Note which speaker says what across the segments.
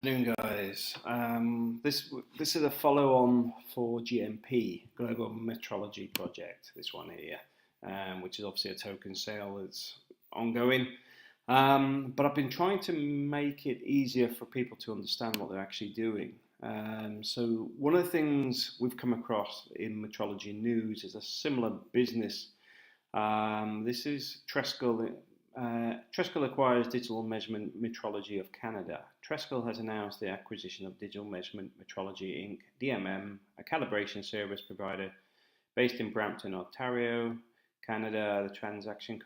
Speaker 1: Doing guys. This is a follow-on for GMP Global Metrology project. This one here, which is obviously a token sale that's ongoing. But I've been trying to make it easier for people to understand what they're actually doing. So one of the things we've come across in metrology news is a similar business. This is Trescal. Trescal acquires Digital Measurement Metrology of Canada. Trescal has announced the acquisition of Digital Measurement Metrology Inc. (DMM), a calibration service provider based in Brampton, Ontario, Canada. The transaction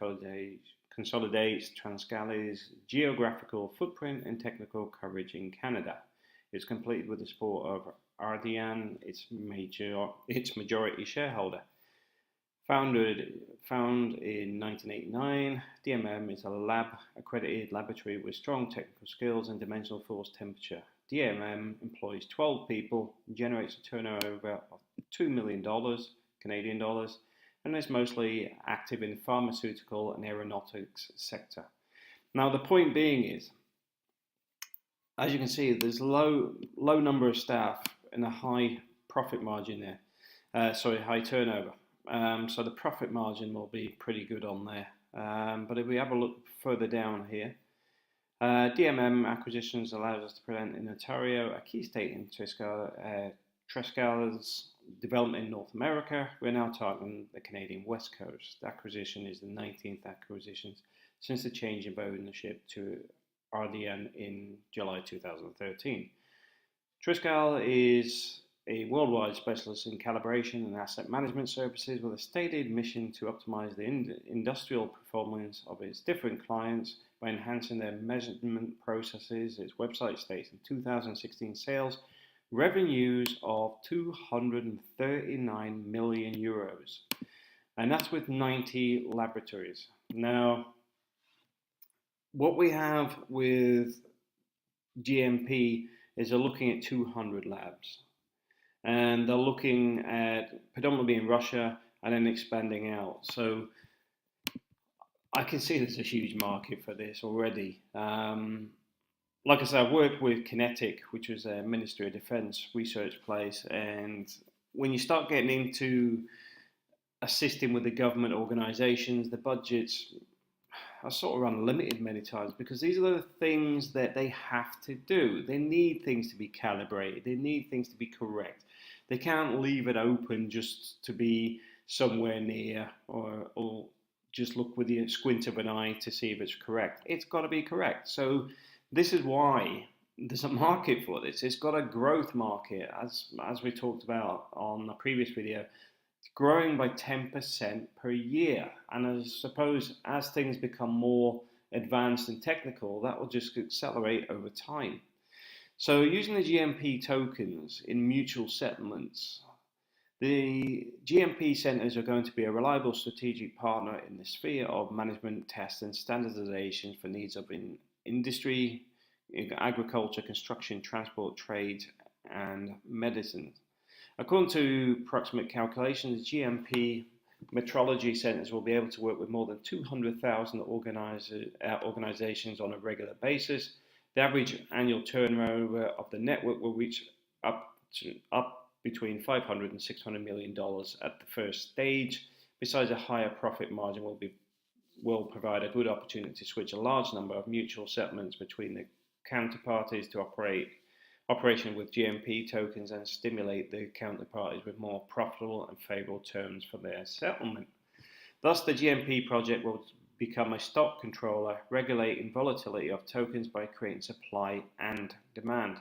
Speaker 1: consolidates Transcal's geographical footprint and technical coverage in Canada. It's completed with the support of Ardian, its majority shareholder. Found in 1989, DMM is a lab-accredited laboratory with strong technical skills and dimensional force temperature. DMM employs 12 people, generates a turnover of $2 million Canadian dollars, and is mostly active in the pharmaceutical and aeronautics sector. Now, the point being is, as you can see, there's low number of staff and a high profit margin there. High turnover. So the profit margin will be pretty good on there. But if we have a look further down here, DMM acquisitions allows us to present in Ontario, a key state in Trescal's development in North America. We're now targeting the Canadian West Coast. The acquisition is the 19th acquisition since the change of ownership to RDN in July 2013. Trescal is a worldwide specialist in calibration and asset management services with a stated mission to optimize the industrial performance of its different clients by enhancing their measurement processes. Its website states in 2016 sales revenues of 239 million euros, and that's with 90 laboratories. Now, what we have with GMP is they're looking at 200 labs. And they're looking at predominantly in Russia and then expanding out. So I can see there's a huge market for this already. Like I said, I've worked with Kinetic, which was a Ministry of Defence research place, and when you start getting into assisting with the government organisations, the budgets are sort of unlimited many times because these are the things that they have to do. They need things to be calibrated. They need things to be correct. They can't leave it open just to be somewhere near or just look with the squint of an eye to see if it's correct. It's got to be correct. So this is why there's a market for this. It's got a growth market, as we talked about on a previous video. It's growing by 10% per year. And I suppose as things become more advanced and technical, that will just accelerate over time. So using the GMP tokens in mutual settlements, the GMP centers are going to be a reliable strategic partner in the sphere of management, test and standardization for needs of industry, agriculture, construction, transport, trade and medicine. According to approximate calculations, GMP metrology centers will be able to work with more than 200,000 organizations on a regular basis. The average annual turnover of the network will reach up between $500 and $600 million at the first stage. Besides, a higher profit margin will provide a good opportunity to switch a large number of mutual settlements between the counterparties to operation with GMP tokens and stimulate the counterparties with more profitable and favorable terms for their settlement. Thus, the GMP project will become a stock controller, regulating volatility of tokens by creating supply and demand.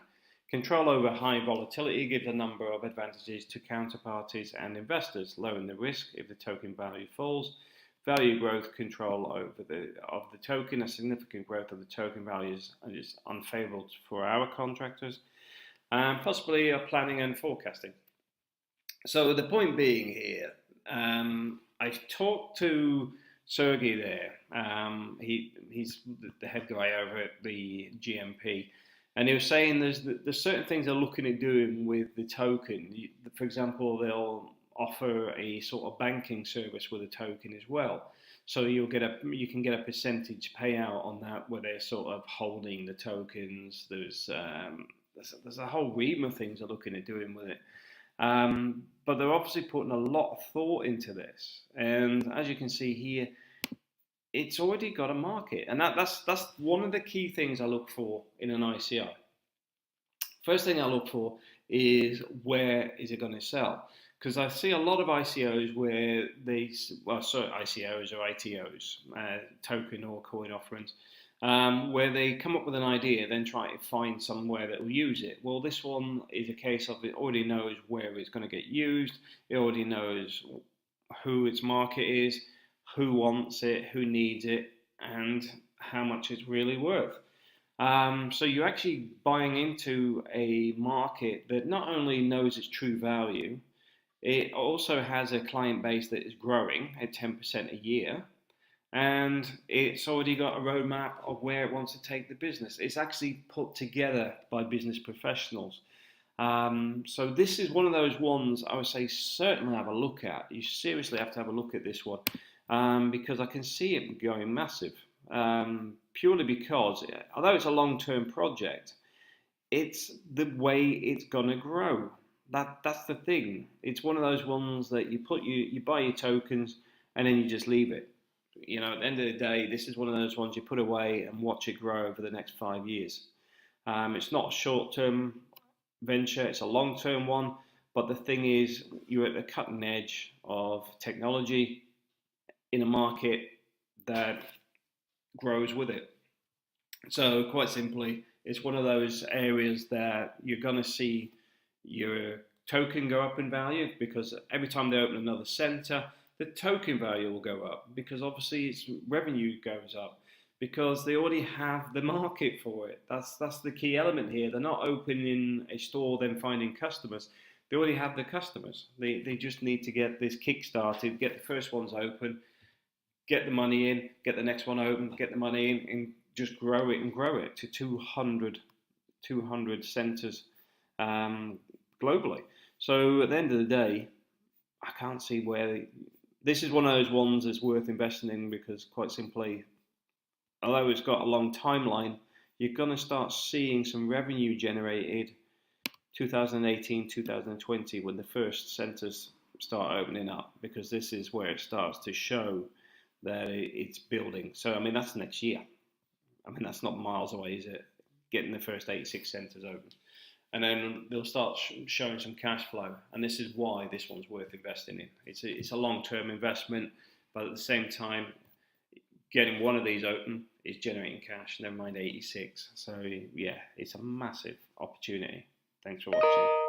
Speaker 1: Control over high volatility gives a number of advantages to counterparties and investors, lowering the risk if the token value falls. Value growth control of the token. A significant growth of the token value is unfavorable for our contractors, and possibly planning and forecasting. So the point being here, I've talked to Sergey there. He's the head guy over at the GMP, and he was saying there's certain things they're looking at doing with the token. For example, they'll offer a sort of banking service with a token as well. So you can get a percentage payout on that where they're sort of holding the tokens. There's a whole ream of things they're looking at doing with it. But they're obviously putting a lot of thought into this, and as you can see here, it's already got a market, and that's one of the key things I look for in an ICO. First thing I look for is where is it going to sell? Because I see a lot of ICOs where ICOs or ITOs, token or coin offerings, where they come up with an idea, then try to find somewhere that will use it. Well, this one is a case of it already knows where it's going to get used. It already knows who its market is, who wants it, who needs it, and how much it's really worth. So you're actually buying into a market that not only knows its true value, it also has a client base that is growing at 10% a year, and it's already got a roadmap of where it wants to take the business. It's actually put together by business professionals. So this is one of those ones I would say certainly have a look at. You seriously have to have a look at this one, because I can see it going massive. Purely because, although it's a long-term project, it's the way it's gonna grow. That's the thing. It's one of those ones that you buy your tokens and then you just leave it. You know, at the end of the day, this is one of those ones you put away and watch it grow over the next 5 years. It's not a short-term venture; it's a long-term one. But the thing is, you're at the cutting edge of technology in a market that grows with it. So quite simply, it's one of those areas that you're going to see your token go up in value, because every time they open another center, the token value will go up, because obviously its revenue goes up, because they already have the market for it. That's the key element here. They're not opening a store then finding customers. They already have the customers. They just need to get this kick started, get the first ones open, get the money in, get the next one open, get the money in, and just grow it and grow it to 200 centers globally. So at the end of the day, I can't see where this is one of those ones that's worth investing in, because quite simply, although it's got a long timeline, you're going to start seeing some revenue generated 2018, 2020, when the first centers start opening up, because this is where it starts to show that it's building. So, I mean, that's next year. I mean, that's not miles away, is it? Getting the first 86 centres open. And then they'll start showing some cash flow. And this is why this one's worth investing in. It's a long-term investment, but at the same time, getting one of these open is generating cash, never mind 86. So, yeah, it's a massive opportunity. Thanks for watching.